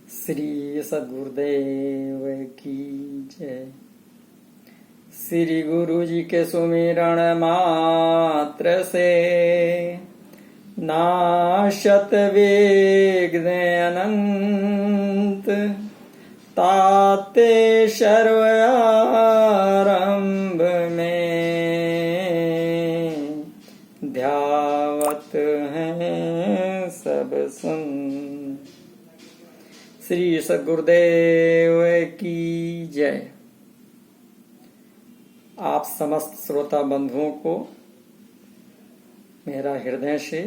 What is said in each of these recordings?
श्री सद्गुरुदेव की जय। श्री गुरु जी के सुमिरण मात्र से नाशत विघ्न अनंत, ताते सर्व आरंभ में ध्यावत हैं सब संत। श्री सद्गुरुदेव की जय। आप समस्त श्रोता बंधुओं को मेरा हृदय से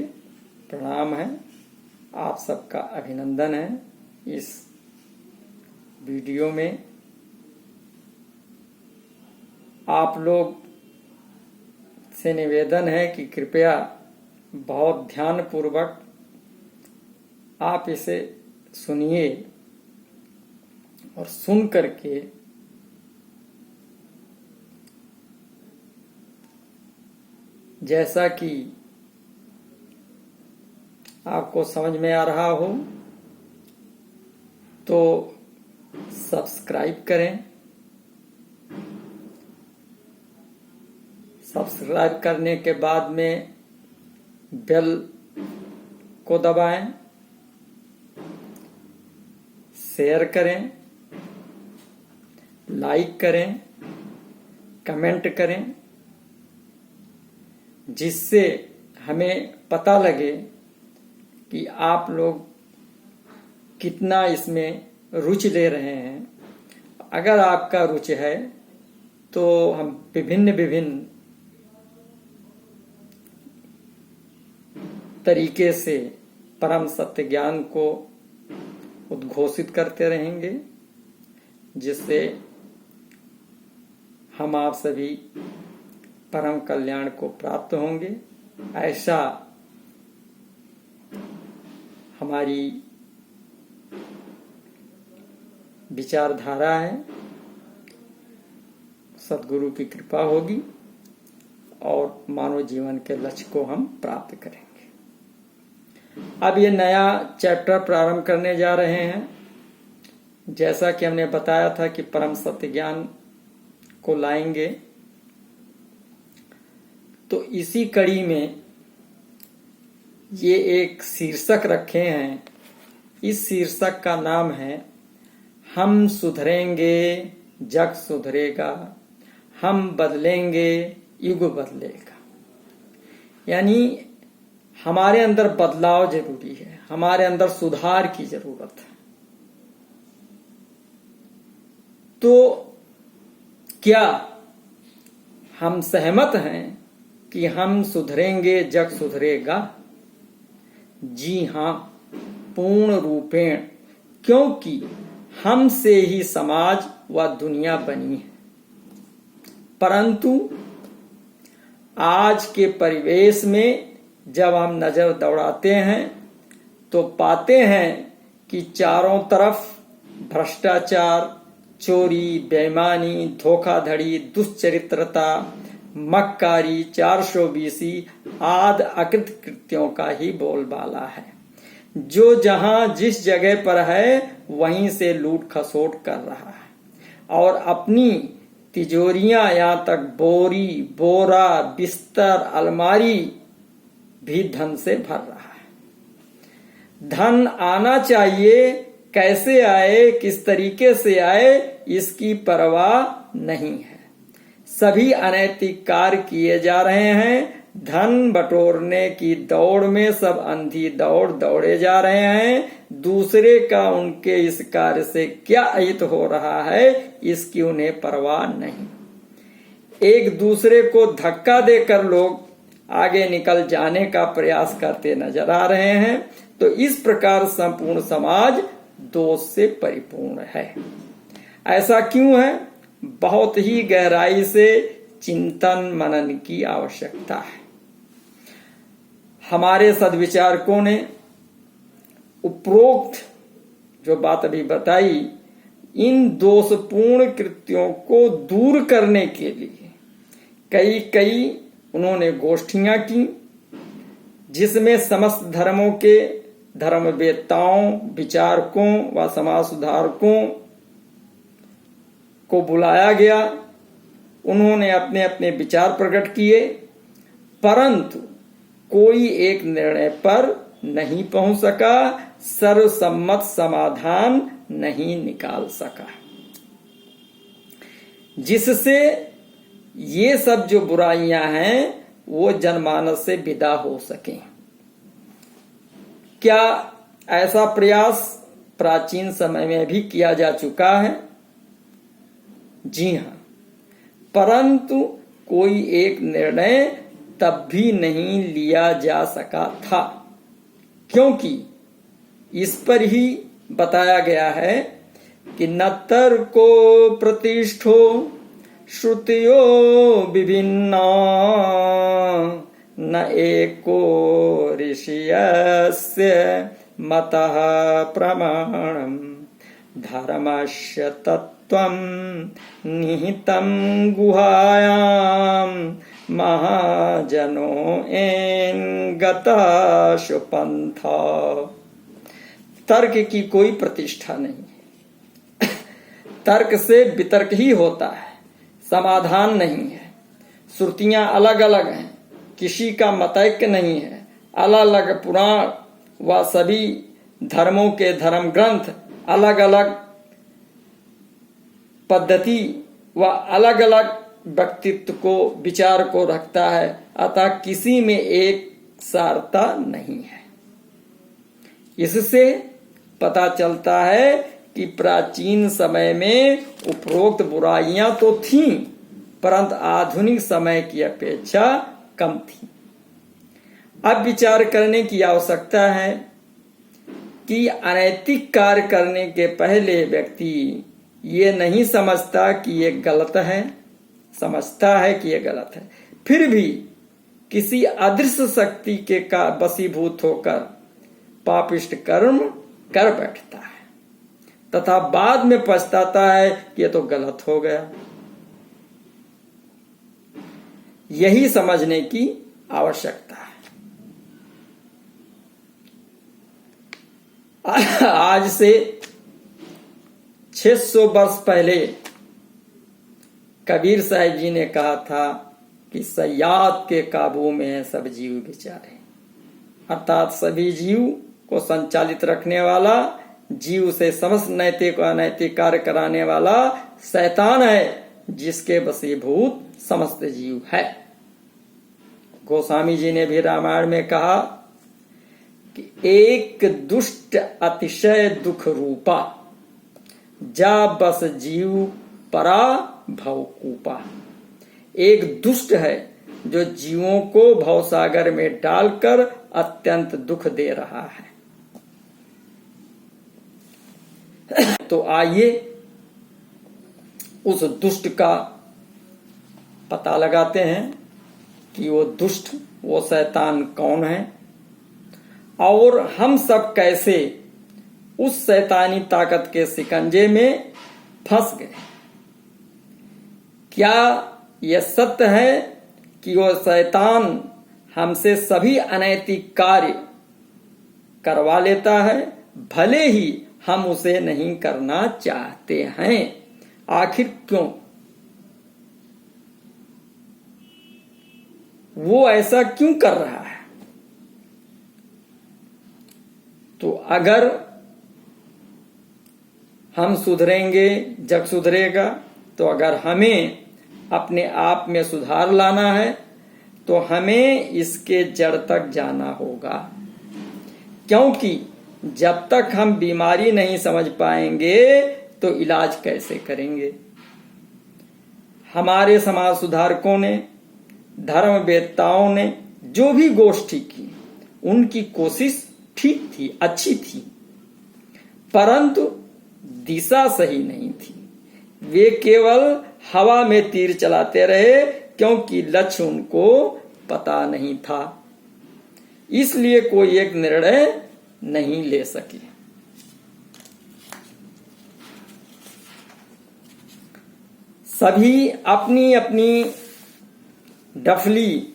प्रणाम है। आप सबका अभिनंदन है। इस वीडियो में आप लोग से निवेदन है कि कृपया बहुत ध्यान पूर्वक आप इसे सुनिए और सुन करके जैसा कि आपको समझ में आ रहा हो तो सब्सक्राइब करें। सब्सक्राइब करने के बाद में बेल को दबाएं, शेयर करें, लाइक करें, कमेंट करें, जिससे हमें पता लगे कि आप लोग कितना इसमें रुचि ले रहे हैं। अगर आपका रुचि है तो हम विभिन्न तरीके से परम सत्य ज्ञान को उद्घोषित करते रहेंगे, जिससे हम आप सभी परम कल्याण को प्राप्त होंगे। ऐसा हमारी विचारधारा है। सद्गुरु की कृपा होगी और मानव जीवन के लक्ष्य को हम प्राप्त करेंगे। अब ये नया चैप्टर प्रारंभ करने जा रहे हैं। जैसा कि हमने बताया था कि परम सत्य ज्ञान को लाएंगे, तो इसी कड़ी में ये एक शीर्षक रखे हैं। इस शीर्षक का नाम है हम सुधरेंगे जग सुधरेगा, हम बदलेंगे युग बदलेगा। यानी हमारे अंदर बदलाव जरूरी है, हमारे अंदर सुधार की जरूरत है। तो क्या हम सहमत हैं कि हम सुधरेंगे जग सुधरेगा? जी हां, पूर्ण रूपेण, क्योंकि हमसे ही समाज व दुनिया बनी है। परंतु आज के परिवेश में जब हम नजर दौड़ाते हैं तो पाते हैं कि चारों तरफ भ्रष्टाचार, चोरी, बेईमानी, धोखाधड़ी, दुश्चरित्रता, मक्कारी, 420 आदि अकृत कृत्यों का ही बोलबाला है। जो जहां जिस जगह पर है वहीं से लूट खसोट कर रहा है और अपनी तिजोरियां यहां तक बोरी, बोरा, बिस्तर, अलमारी भी धन से भर रहा है। धन आना चाहिए, कैसे आए, किस तरीके से आए, इसकी परवाह नहीं है। सभी अनैतिक कार्य किए जा रहे हैं। धन बटोरने की दौड़ में सब अंधी दौड़ दौड़े जा रहे हैं। दूसरे का उनके इस कार्य से क्या अहित हो रहा है, इसकी उन्हें परवाह नहीं। एक दूसरे को धक्का देकर लोग आगे निकल जाने का प्रयास करते नजर आ रहे हैं। तो इस प्रकार संपूर्ण समाज दोष से परिपूर्ण है। ऐसा क्यों है? बहुत ही गहराई से चिंतन मनन की आवश्यकता है। हमारे सद्विचारकों ने उपरोक्त जो बात अभी बताई, इन दोषपूर्ण कृत्यों को दूर करने के लिए कई उन्होंने गोष्ठियां की, जिसमें समस्त धर्मों के धर्मवेत्ताओं, विचारकों व समाज सुधारकों को बुलाया गया। उन्होंने अपने अपने विचार प्रकट किए, परंतु कोई एक निर्णय पर नहीं पहुंच सका, सर्वसम्मत समाधान नहीं निकाल सका, जिससे ये सब जो बुराइयां हैं वो जनमानस से विदा हो सकें। क्या ऐसा प्रयास प्राचीन समय में भी किया जा चुका है? जी हाँ, परंतु कोई एक निर्णय तब भी नहीं लिया जा सका था, क्योंकि इस पर ही बताया गया है कि न तर्को प्रतिष्ठो श्रुतियो विभिन्ना न एको ऋषियस्य मतः प्रमाणम् धर्मस्य तत्त्वं निहितं गुहायां महाजनो एन गताशु पंथा। तर्क की कोई प्रतिष्ठा नहीं है। तर्क से वितर्क ही होता है, समाधान नहीं है। श्रुतियां अलग अलग हैं, किसी का मतैक्य नहीं है। अलग अलग पुराण व सभी धर्मों के धर्म ग्रंथ अलग अलग पद्धति व अलग अलग व्यक्तित्व को, विचार को रखता है, अतः किसी में एक सारता नहीं है। इससे पता चलता है कि प्राचीन समय में उपरोक्त बुराइयां तो थीं, परंतु आधुनिक समय की अपेक्षा कम थी। अब विचार करने की आवश्यकता है कि अनैतिक कार्य करने के पहले व्यक्ति ये नहीं समझता कि ये गलत है, समझता है कि ये गलत है, फिर भी किसी अदृश्य शक्ति के का वशीभूत होकर पापिष्ट कर्म कर बैठता है तथा बाद में पछताता है कि ये तो गलत हो गया। यही समझने की आवश्यकता है। आज से 600 वर्ष पहले कबीर साहिब जी ने कहा था कि सयाद के काबू में है सब जीव बेचारे, अर्थात सभी जीव को संचालित रखने वाला, जीव से समस्त नैतिक और अनैतिक कार्य कराने वाला शैतान है, जिसके वशीभूत समस्त जीव है। गोस्वामी जी ने भी रामायण में कहा कि एक दुष्ट अतिशय दुख रूपा, जा बस जीव परा भवकूपा। एक दुष्ट है जो जीवों को भवसागर में डालकर अत्यंत दुख दे रहा है। तो आइए उस दुष्ट का पता लगाते हैं कि वो दुष्ट, वो शैतान कौन है और हम सब कैसे उस शैतानी ताकत के शिकंजे में फंस गए। क्या यह सत्य है कि वो शैतान हमसे सभी अनैतिक कार्य करवा लेता है, भले ही हम उसे नहीं करना चाहते हैं? आखिर क्यों? वो ऐसा क्यों कर रहा है? तो अगर हम सुधरेंगे, जग सुधरेगा। तो अगर हमें अपने आप में सुधार लाना है तो हमें इसके जड़ तक जाना होगा, क्योंकि जब तक हम बीमारी नहीं समझ पाएंगे तो इलाज कैसे करेंगे। हमारे समाज सुधारकों ने, धर्मवेत्ताओं ने जो भी गोष्ठी की, उनकी कोशिश ठीक थी, अच्छी थी, परंतु दिशा सही नहीं थी। वे केवल हवा में तीर चलाते रहे, क्योंकि लक्ष्य उनको पता नहीं था, इसलिए कोई एक निर्णय नहीं ले सके। सभी अपनी अपनी डफली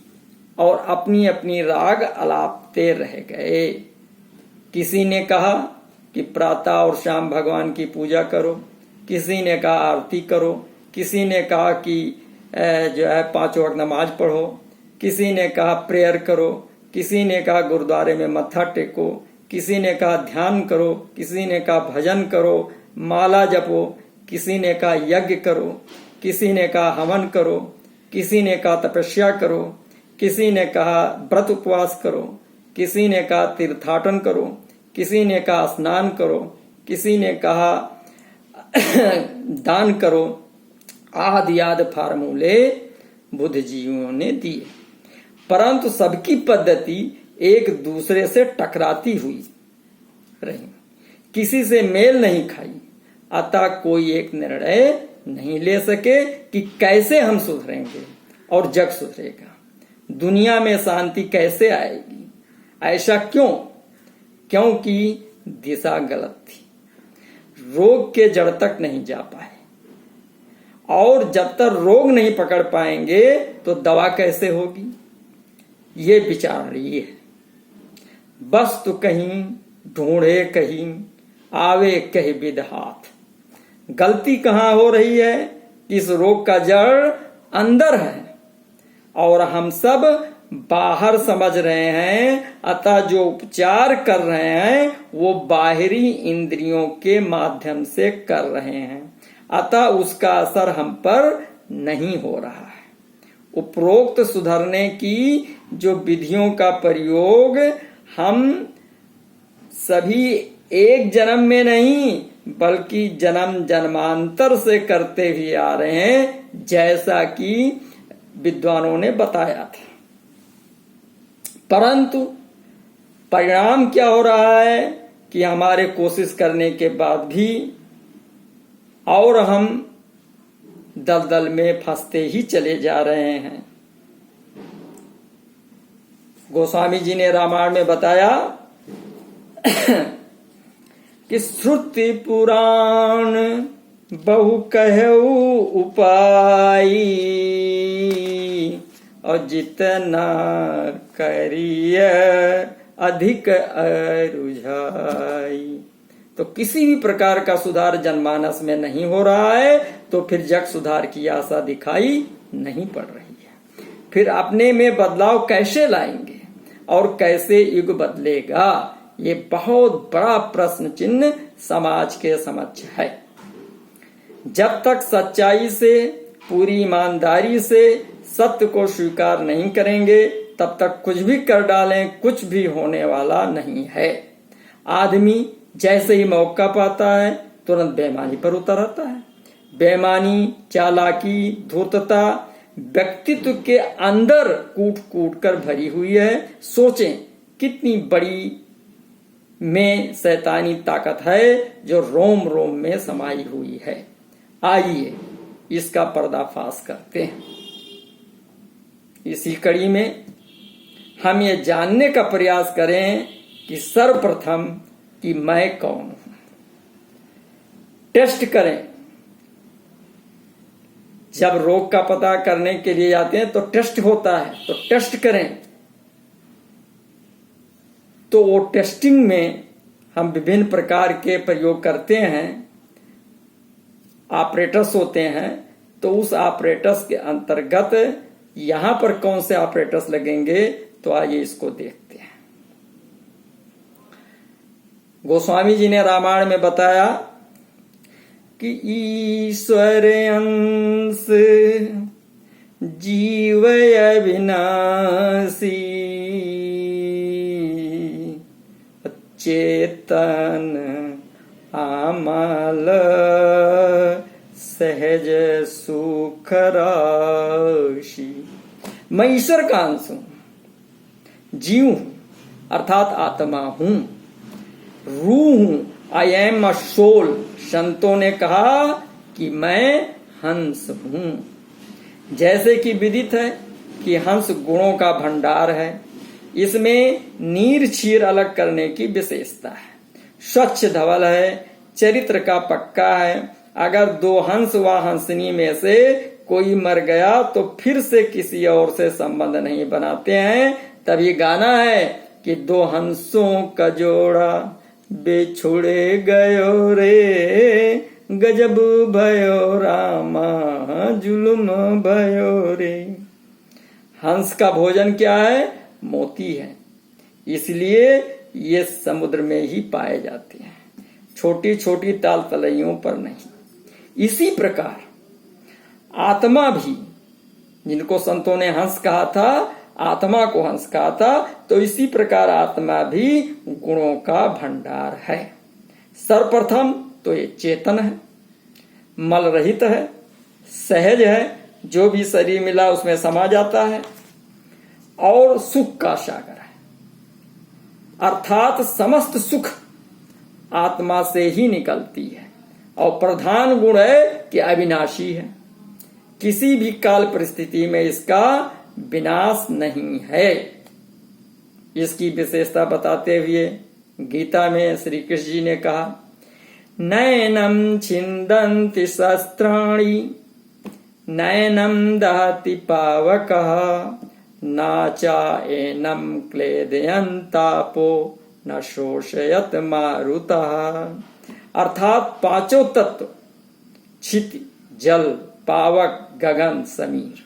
और अपनी अपनी राग अलापते रह गए। किसी ने कहा कि प्रातः और शाम भगवान की पूजा करो, किसी ने कहा आरती करो, किसी ने कहा कि जो है 5 वक्त नमाज पढ़ो, किसी ने कहा प्रेयर करो, किसी ने कहा गुरुद्वारे में मत्था टेको, किसी ने कहा ध्यान करो, किसी ने कहा भजन करो, माला जपो, किसी ने कहा यज्ञ करो, किसी ने कहा हवन करो, किसी ने कहा तपस्या करो, किसी ने कहा व्रत उपवास करो, किसी ने कहा तीर्थाटन करो, किसी ने कहा स्नान करो, किसी ने कहा दान करो, आदि आदि फार्मूले बुद्ध जीवों ने दिए, परंतु सबकी पद्धति एक दूसरे से टकराती हुई रही, किसी से मेल नहीं खाई। अतः कोई एक निर्णय नहीं ले सके कि कैसे हम सुधरेंगे और जग सुधरेगा, दुनिया में शांति कैसे आएगी। ऐसा क्यों? क्योंकि दिशा गलत थी, रोग के जड़ तक नहीं जा पाए, और जब तक रोग नहीं पकड़ पाएंगे तो दवा कैसे होगी, ये विचार रही है। बस तो कहीं ढूंढे कहीं आवे कहीं विधात। गलती कहाँ हो रही है? इस रोग का जड़ अंदर है और हम सब बाहर समझ रहे हैं। अतः जो उपचार कर रहे हैं वो बाहरी इंद्रियों के माध्यम से कर रहे हैं, अतः उसका असर हम पर नहीं हो रहा है। उपरोक्त सुधरने की जो विधियों का प्रयोग हम सभी एक जन्म में नहीं बल्कि जन्म जन्मांतर से करते हुए आ रहे हैं, जैसा कि विद्वानों ने बताया था। परंतु परिणाम क्या हो रहा है कि हमारे कोशिश करने के बाद भी और हम दलदल में फंसते ही चले जा रहे हैं। गोस्वामी जी ने रामायण में बताया कि श्रुति पुराण बहु कहऊ उपाई, और जितना करिय अधिक अरुझाई। तो किसी भी प्रकार का सुधार जनमानस में नहीं हो रहा है तो फिर जग सुधार की आशा दिखाई नहीं पड़ रही है। फिर अपने में बदलाव कैसे लाएंगे और कैसे युग बदलेगा, ये बहुत बड़ा प्रश्न चिन्ह समाज के समक्ष है। जब तक सच्चाई से पूरी ईमानदारी से सत्य को स्वीकार नहीं करेंगे तब तक कुछ भी कर डालें कुछ भी होने वाला नहीं है। आदमी जैसे ही मौका पाता है तुरंत बेईमानी पर उतर आता है। बेईमानी, चालाकी, धूर्तता व्यक्तित्व के अंदर कूट कूट कर भरी हुई है। सोचें कितनी बड़ी में शैतानी ताकत है जो रोम रोम में समाई हुई है। आइए इसका पर्दाफाश करते हैं। इसी कड़ी में हम ये जानने का प्रयास करें कि सर्वप्रथम कि मैं कौन हूं। टेस्ट करें। जब रोग का पता करने के लिए जाते हैं तो टेस्ट होता है, तो टेस्ट करें। तो वो टेस्टिंग में हम विभिन्न प्रकार के प्रयोग करते हैं, ऑपरेटर्स होते हैं। तो उस ऑपरेटर्स के अंतर्गत यहां पर कौन से ऑपरेटर्स लगेंगे, तो आइए इसको देखते हैं। गोस्वामी जी ने रामायण में बताया कि ईश्वर अंश जीव अविनाशी, चेतन आमल सहज सुख राशि। मैं ईश्वर का अंश हूं, जीव हूं अर्थात आत्मा हूं, रूह हूं, आई एम अ सोल। संतों ने कहा कि मैं हंस हूं। जैसे कि विदित है कि हंस गुणों का भंडार है, इसमें नीर क्षीर अलग करने की विशेषता है, स्वच्छ धवल है, चरित्र का पक्का है। अगर दो हंस व हंसनी में से कोई मर गया तो फिर से किसी और से संबंध नहीं बनाते हैं। तभी गाना है कि दो हंसों का जोड़ा बेछुड़े गयो रे, गजब भयो रामा जुलुम भयो रे। हंस का भोजन क्या है? मोती है, इसलिए ये समुद्र में ही पाए जाते हैं, छोटी छोटी ताल तलैयों पर नहीं। इसी प्रकार आत्मा भी, जिनको संतों ने हंस कहा था, आत्मा को हंस कहा था, तो इसी प्रकार आत्मा भी गुणों का भंडार है। सर्वप्रथम तो ये चेतन है, मल रहित है, सहज है, जो भी शरीर मिला उसमें समा जाता है, और सुख का सागर है, अर्थात समस्त सुख आत्मा से ही निकलती है। और प्रधान गुण है कि अविनाशी है, किसी भी काल परिस्थिति में इसका विनाश नहीं है। इसकी विशेषता बताते हुए गीता में श्री कृष्ण जी ने कहा, नैनम छिन्दन्ति शस्त्राणि नैनम दहति पावकः, नाचा एनम क्लेदयन्तापो न शोषयत मारुतः। अर्थात पांचों तत्व क्षिति, जल, पावक, गगन, समीर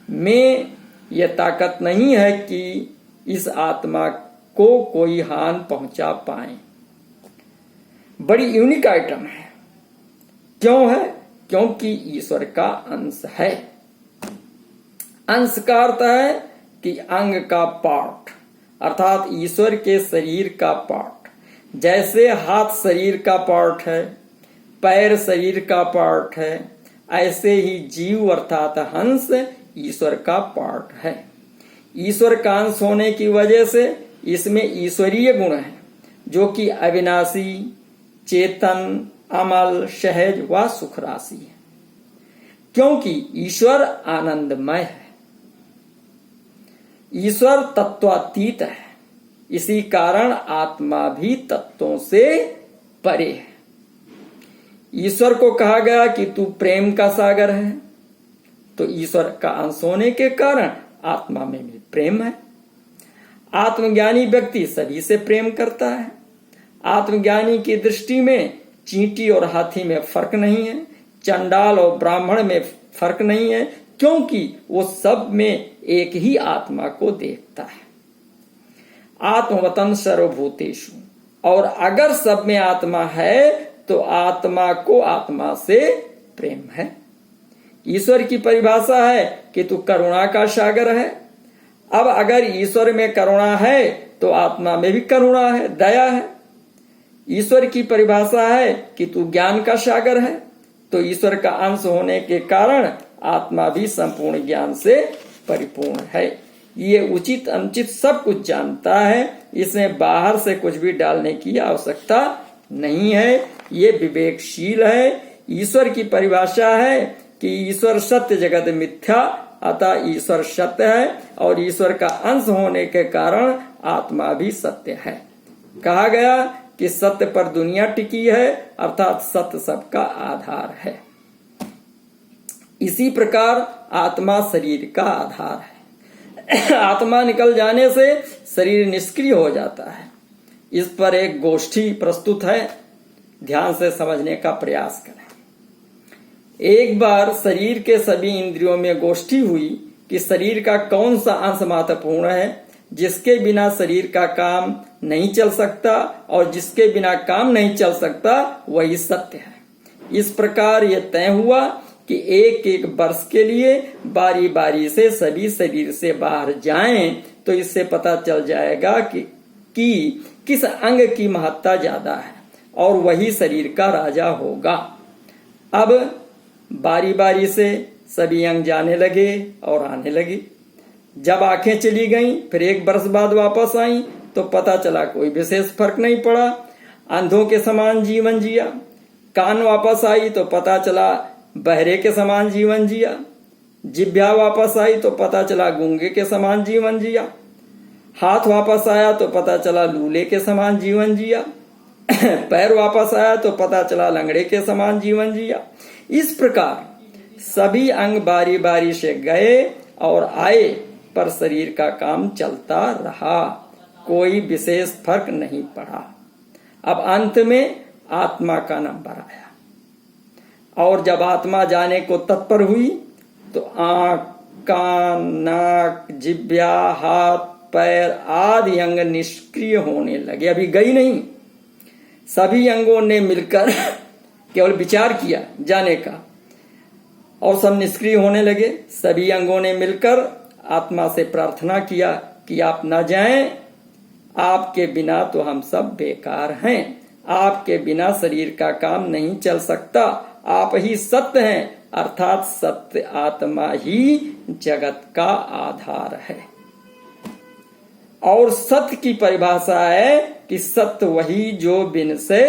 में यह ताकत नहीं है कि इस आत्मा को कोई हानि पहुंचा पाए। बड़ी यूनिक आइटम है। क्यों है? क्योंकि ईश्वर का अंश है। अंश का अर्थ है कि अंग का पार्ट, अर्थात ईश्वर के शरीर का पार्ट। जैसे हाथ शरीर का पार्ट है, पैर शरीर का पार्ट है, ऐसे ही जीव अर्थात हंस ईश्वर का पार्ट है। ईश्वर का अंश होने की वजह से इसमें ईश्वरीय गुण है, जो कि अविनाशी, चेतन, अमल, सहज व सुख राशि है। क्योंकि ईश्वर आनंदमय है, ईश्वर तत्वातीत है, इसी कारण आत्मा भी तत्वों से परे है। ईश्वर को कहा गया कि तू प्रेम का सागर है, तो ईश्वर का अंश होने के कारण आत्मा में भी प्रेम है। आत्मज्ञानी व्यक्ति सभी से प्रेम करता है। आत्मज्ञानी की दृष्टि में चींटी और हाथी में फर्क नहीं है, चंडाल और ब्राह्मण में फर्क नहीं है, क्योंकि वो सब में एक ही आत्मा को देखता है। आत्मवतन सर्वभूतेषु, और अगर सब में आत्मा है तो आत्मा को आत्मा से प्रेम है। ईश्वर की परिभाषा है कि तू करुणा का सागर है। अब अगर ईश्वर में करुणा है तो आत्मा में भी करुणा है, दया है। ईश्वर की परिभाषा है कि तू ज्ञान का सागर है, तो ईश्वर का अंश होने के कारण आत्मा भी संपूर्ण ज्ञान से परिपूर्ण है। ये उचित अनुचित सब कुछ जानता है, इसमें बाहर से कुछ भी डालने की आवश्यकता नहीं है। ये विवेकशील है। ईश्वर की परिभाषा है कि ईश्वर सत्य जगत मिथ्या, अतः ईश्वर सत्य है, और ईश्वर का अंश होने के कारण आत्मा भी सत्य है। कहा गया कि सत्य पर दुनिया टिकी है, अर्थात सत्य सबका आधार है। इसी प्रकार आत्मा शरीर का आधार है। आत्मा निकल जाने से शरीर निष्क्रिय हो जाता है। इस पर एक गोष्ठी प्रस्तुत है, ध्यान से समझने का प्रयास करें। एक बार शरीर के सभी इंद्रियों में गोष्ठी हुई कि शरीर का कौन सा अंश महत्वपूर्ण है, जिसके बिना शरीर का काम नहीं चल सकता, और जिसके बिना काम नहीं चल सकता वही सत्य है। इस प्रकार यह तय हुआ कि एक एक वर्ष के लिए बारी बारी से सभी शरीर से बाहर जाएं, तो इससे पता चल जाएगा कि किस अंग की महत्ता ज्यादा है, और वही शरीर का राजा होगा। अब बारी बारी से सभी अंग जाने लगे और आने लगे। जब आंखें चली गईं, फिर एक वर्ष बाद वापस आईं, तो पता चला कोई विशेष फर्क नहीं पड़ा, अंधों के समान जीवन जिया। कान वापस आई तो पता चला बहरे के समान जीवन जिया। जिह्वा वापस आई तो पता चला गूंगे के समान जीवन जिया। हाथ वापस आया तो पता चला लूले के समान जीवन जिया। पैर वापस आया तो पता चला लंगड़े के समान जीवन जिया। इस प्रकार सभी अंग बारी बारी से गए और आए, पर शरीर का काम चलता रहा। कोई विशेष फर्क नहीं पड़ा। अब अंत में आत्मा का नंबर आया और जब आत्मा जाने को तत्पर हुई तो आंख, कान, नाक, जिह्वा, हाथ, पैर आदि अंग निष्क्रिय होने लगे। अभी गई नहीं, सभी अंगों ने मिलकर केवल विचार किया जाने का और सब निष्क्रिय होने लगे। सभी अंगों ने मिलकर आत्मा से प्रार्थना किया कि आप न जाएं, आपके बिना तो हम सब बेकार हैं, आपके बिना शरीर का काम नहीं चल सकता, आप ही सत्य हैं, अर्थात सत्य आत्मा ही जगत का आधार है। और सत्य की परिभाषा है कि सत्य वही जो बिन से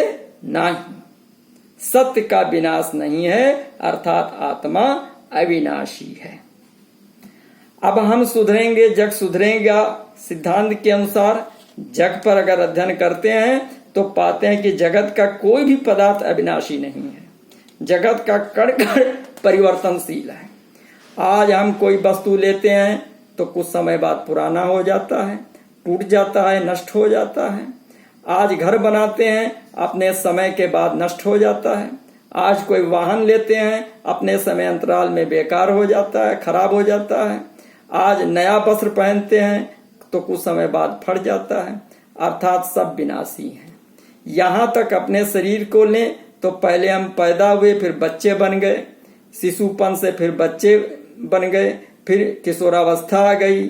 नहीं, सत्य का विनाश नहीं है, अर्थात आत्मा अविनाशी है। अब हम सुधरेंगे, जग सुधरेगा। सिद्धांत के अनुसार जग पर अगर अध्ययन करते हैं तो पाते हैं कि जगत का कोई भी पदार्थ अविनाशी नहीं है, जगत का कण कण परिवर्तनशील है। आज हम कोई वस्तु लेते हैं तो कुछ समय बाद पुराना हो जाता है, टूट जाता है, नष्ट हो जाता है। आज घर बनाते हैं, अपने समय के बाद नष्ट हो जाता है। आज कोई वाहन लेते हैं, अपने समय अंतराल में बेकार हो जाता है, खराब हो जाता है। आज नया वस्त्र पहनते हैं तो कुछ समय बाद फट जाता है, अर्थात सब विनाशी हैं। यहाँ तक अपने शरीर को लें तो पहले हम पैदा हुए, फिर बच्चे बन गए, शिशुपन से फिर बच्चे बन गए, फिर किशोरावस्था आ गई,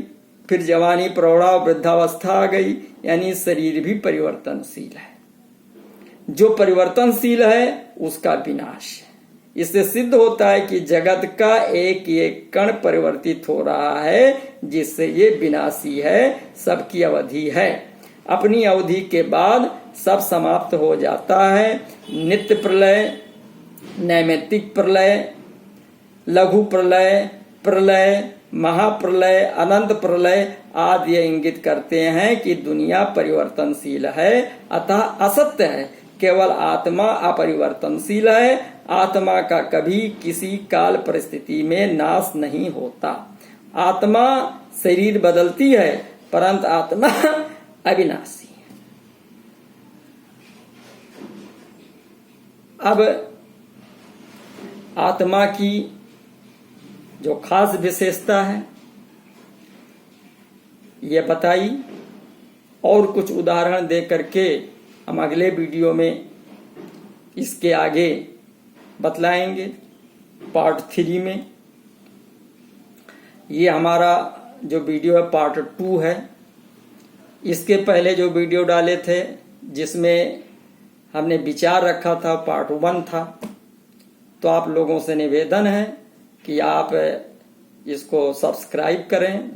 फिर जवानी, प्रौढ़ा, वृद्धावस्था आ गई, यानी शरीर भी परिवर्तनशील है। जो परिवर्तनशील है उसका विनाश है। इससे सिद्ध होता है कि जगत का एक एक कण परिवर्तित हो रहा है, जिससे ये विनाशी है, सबकी अवधि है। अपनी अवधि के बाद सब समाप्त हो जाता है। नित्य प्रलय, नैमित्तिक प्रलय, लघु प्रलय, प्रलय, महाप्रलय, अनंत प्रलय आदि ये इंगित करते हैं कि दुनिया परिवर्तनशील है, अतः असत्य है। केवल आत्मा अपरिवर्तनशील है। आत्मा का कभी किसी काल परिस्थिति में नाश नहीं होता। आत्मा शरीर बदलती है, परंतु आत्मा अविनाशी है। अब आत्मा की जो खास विशेषता है ये बताई और कुछ उदाहरण दे करके हम अगले वीडियो में इसके आगे बतलाएंगे, पार्ट 3 में। ये हमारा जो वीडियो है पार्ट 2 है। इसके पहले जो वीडियो डाले थे जिसमें हमने विचार रखा था पार्ट 1 था। तो आप लोगों से निवेदन है कि आप इसको सब्सक्राइब करें।